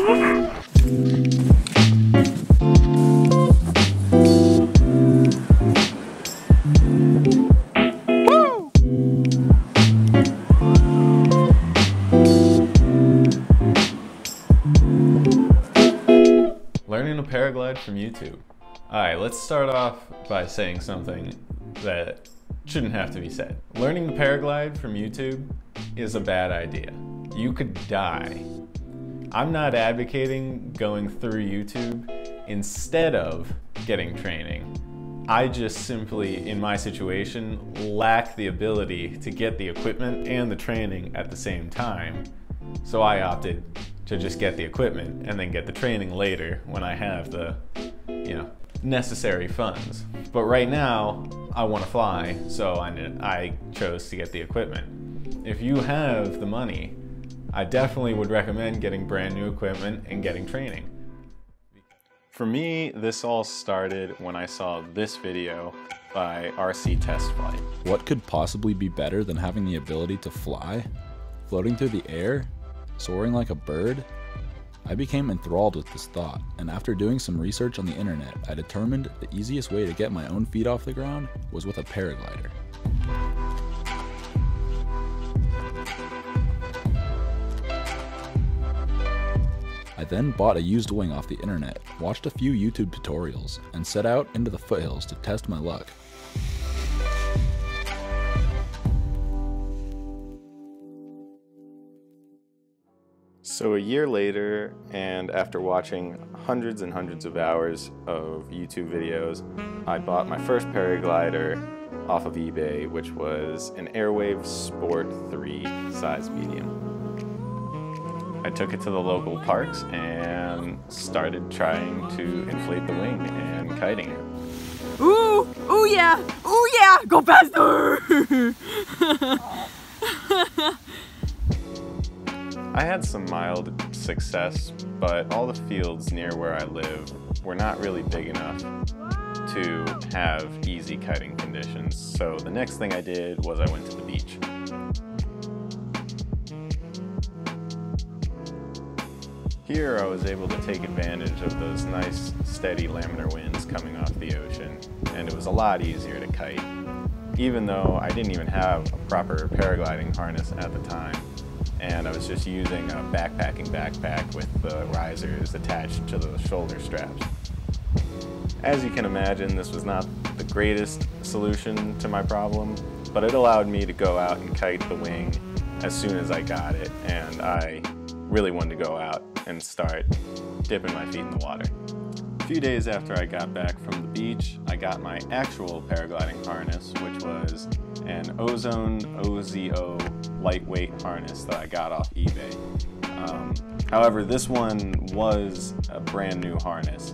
Learning to paraglide from YouTube. Alright, let's start off by saying something that shouldn't have to be said. Learning to paraglide from YouTube is a bad idea. You could die. I'm not advocating going through YouTube instead of getting training. I just simply, in my situation, lack the ability to get the equipment and the training at the same time. So I opted to just get the equipment and then get the training later when I have the, necessary funds. But right now, I want to fly, so I chose to get the equipment. If you have the money, I definitely would recommend getting brand new equipment and getting training. For me, this all started when I saw this video by RC Test Flight. What could possibly be better than having the ability to fly? Floating through the air? Soaring like a bird? I became enthralled with this thought, and after doing some research on the internet, I determined the easiest way to get my own feet off the ground was with a paraglider. I then bought a used wing off the internet, watched a few YouTube tutorials, and set out into the foothills to test my luck. So a year later, and after watching hundreds and hundreds of hours of YouTube videos, I bought my first paraglider off of eBay, which was an Airwave Sport 3 size medium. I took it to the local parks and started trying to inflate the wing and kiting it. Ooh! Ooh yeah! Ooh yeah! Go faster! I had some mild success, but all the fields near where I live were not really big enough to have easy kiting conditions. So the next thing I did was I went to the beach. Here I was able to take advantage of those nice steady laminar winds coming off the ocean, and it was a lot easier to kite, even though I didn't even have a proper paragliding harness at the time. And I was just using a backpacking backpack with the risers attached to the shoulder straps. As you can imagine, this was not the greatest solution to my problem, but it allowed me to go out and kite the wing as soon as I got it, and I really wanted to go out and start dipping my feet in the water. A few days after I got back from the beach, I got my actual paragliding harness, which was an Ozone OZO lightweight harness that I got off eBay. However, this one was a brand new harness,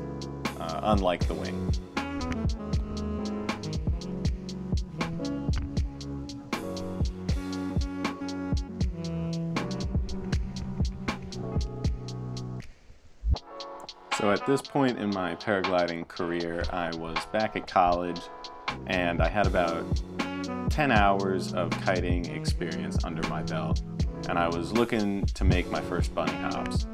unlike the wing. So at this point in my paragliding career, I was back at college and I had about 10 hours of kiting experience under my belt, and I was looking to make my first bunny hops.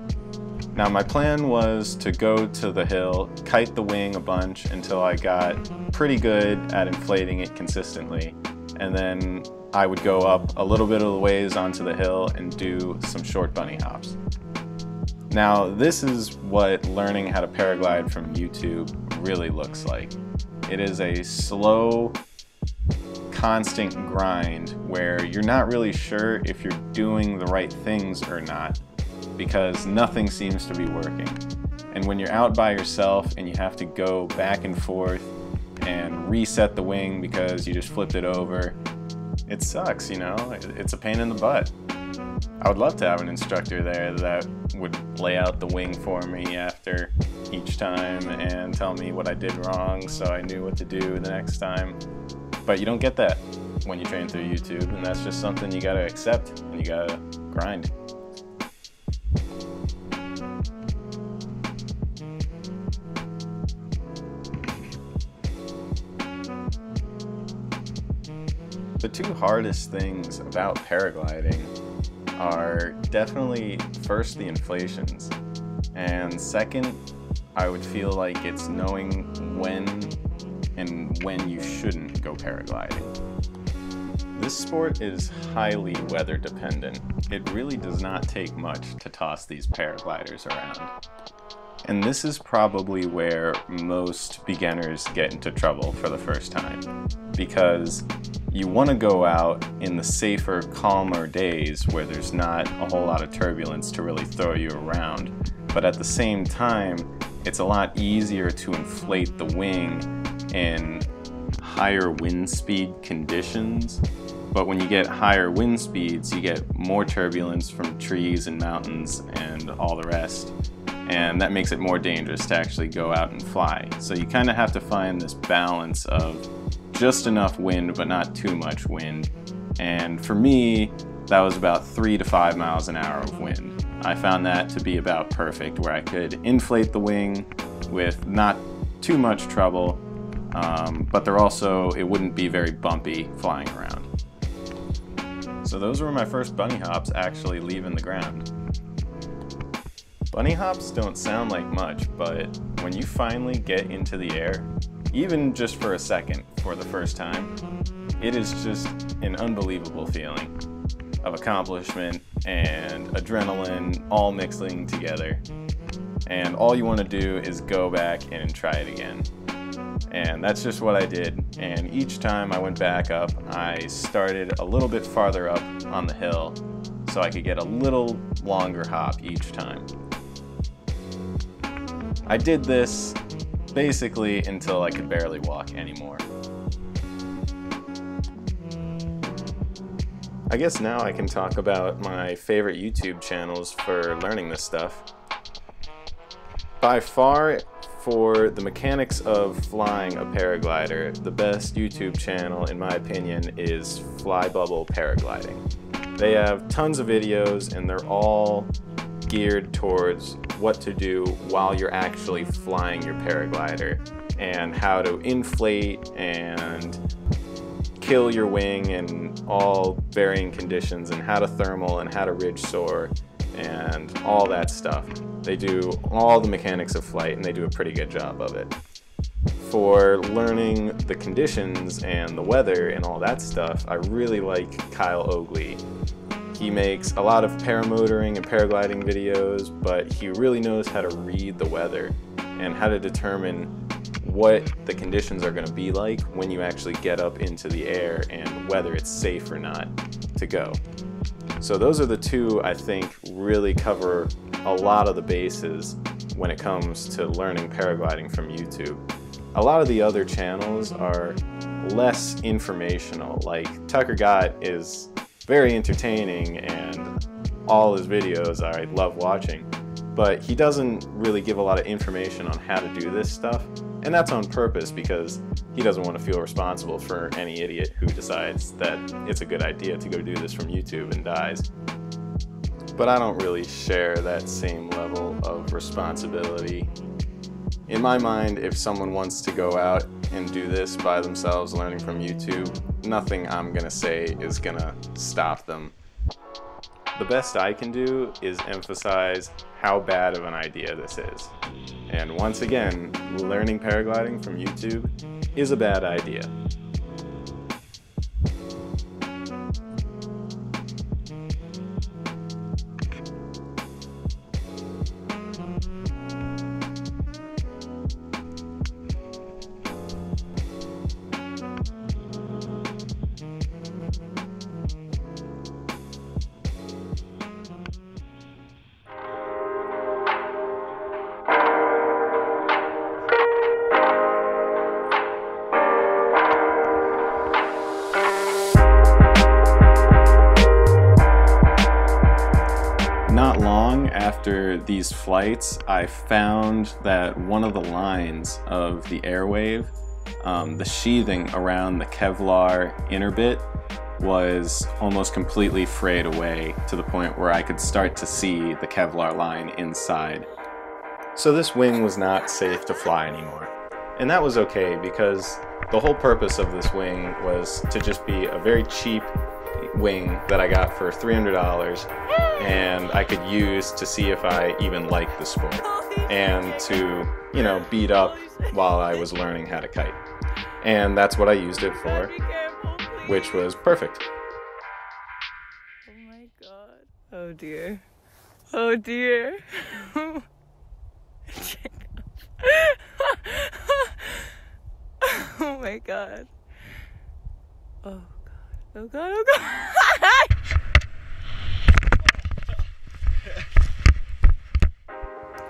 Now my plan was to go to the hill, kite the wing a bunch until I got pretty good at inflating it consistently, and then I would go up a little bit of the ways onto the hill and do some short bunny hops. Now this is what learning how to paraglide from YouTube really looks like. It is a slow, constant grind where you're not really sure if you're doing the right things or not, because nothing seems to be working. And when you're out by yourself and you have to go back and forth and reset the wing because you just flipped it over, it sucks, you know? It's a pain in the butt. I would love to have an instructor there that would lay out the wing for me after each time and tell me what I did wrong so I knew what to do the next time. But you don't get that when you train through YouTube, and that's just something you gotta accept and you gotta grind. The two hardest things about paragliding are definitely first the inflations, And second, I would feel like it's knowing when and when you shouldn't go paragliding. This sport is highly weather dependent. It really does not take much to toss these paragliders around. And this is probably where most beginners get into trouble for the first time, because you want to go out in the safer, calmer days where there's not a whole lot of turbulence to really throw you around, but at the same time, it's a lot easier to inflate the wing in higher wind speed conditions. But when you get higher wind speeds, you get more turbulence from trees and mountains and all the rest. And that makes it more dangerous to actually go out and fly. So you kind of have to find this balance of just enough wind, but not too much wind. And for me, that was about 3 to 5 miles an hour of wind. I found that to be about perfect, where I could inflate the wing with not too much trouble, but it wouldn't be very bumpy flying around. So those were my first bunny hops actually leaving the ground. Bunny hops don't sound like much, but when you finally get into the air, even just for a second for the first time, it is just an unbelievable feeling of accomplishment and adrenaline all mixing together. And all you want to do is go back and try it again. And that's just what I did. And each time I went back up, I started a little bit farther up on the hill so I could get a little longer hop each time. I did this basically until I could barely walk anymore. I guess now I can talk about my favorite YouTube channels for learning this stuff. By far, for the mechanics of flying a paraglider, the best YouTube channel, in my opinion, is Fly Bubble Paragliding. They have tons of videos and they're all geared towards what to do while you're actually flying your paraglider and how to inflate and kill your wing in all varying conditions, and how to thermal and how to ridge soar and all that stuff. They do all the mechanics of flight and they do a pretty good job of it. For learning the conditions and the weather and all that stuff, I really like Kyle Oakley. He makes a lot of paramotoring and paragliding videos, but he really knows how to read the weather and how to determine what the conditions are going to be like when you actually get up into the air and whether it's safe or not to go. So those are the two I think really cover a lot of the bases when it comes to learning paragliding from YouTube. A lot of the other channels are less informational. Like Tucker Gott is very entertaining and all his videos I love watching, but he doesn't really give a lot of information on how to do this stuff, and that's on purpose because he doesn't want to feel responsible for any idiot who decides that it's a good idea to go do this from YouTube and dies. But I don't really share that same level of responsibility. In my mind, if someone wants to go out and do this by themselves learning from YouTube, nothing I'm gonna say is gonna stop them. The best I can do is emphasize how bad of an idea this is. And once again, learning paragliding from YouTube is a bad idea. Not long after these flights, I found that one of the lines of the airwave, the sheathing around the Kevlar inner bit, was almost completely frayed away to the point where I could start to see the Kevlar line inside. So this wing was not safe to fly anymore. And that was okay because the whole purpose of this wing was to just be a very cheap wing that I got for $300 and I could use to see if I even liked the sport and to, you know, beat up while I was learning how to kite. And that's what I used it for, which was perfect. Oh my god. Oh dear. Oh dear. Oh my god. Oh god. Oh god. Oh god.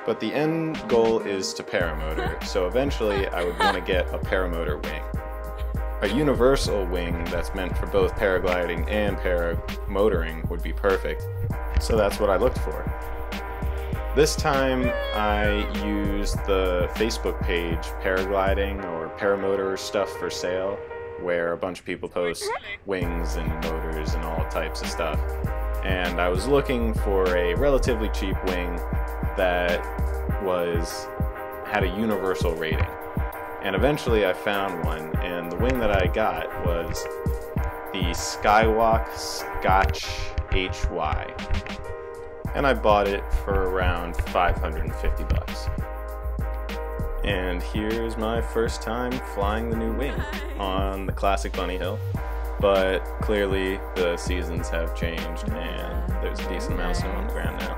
But the end goal is to paramotor, so eventually I would want to get a paramotor wing. A universal wing that's meant for both paragliding and paramotoring would be perfect, so that's what I looked for. This time I used the Facebook page Paragliding or Paramotor Stuff for Sale, where a bunch of people post wings and motors and all types of stuff. And I was looking for a relatively cheap wing that had a universal rating. And eventually I found one, and the wing that I got was the Skywalk Scotch HY. And I bought it for around $550. And here's my first time flying the new wing on the classic bunny hill. But clearly the seasons have changed and there's a decent amount of snow on the ground now.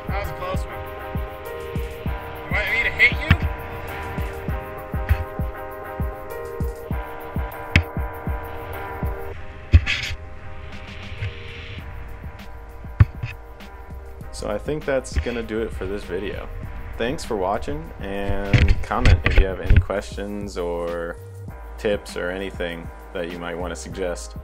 That was a close one. You want me to hit you? So I think that's gonna do it for this video. Thanks for watching, and comment if you have any questions or tips or anything that you might want to suggest.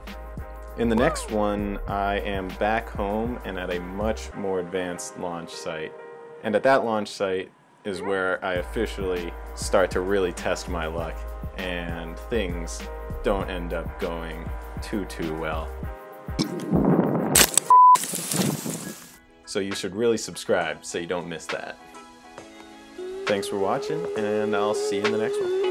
In the next one, I am back home and at a much more advanced launch site. And at that launch site is where I officially start to really test my luck, and things don't end up going too well. So you should really subscribe so you don't miss that. Thanks for watching, and I'll see you in the next one.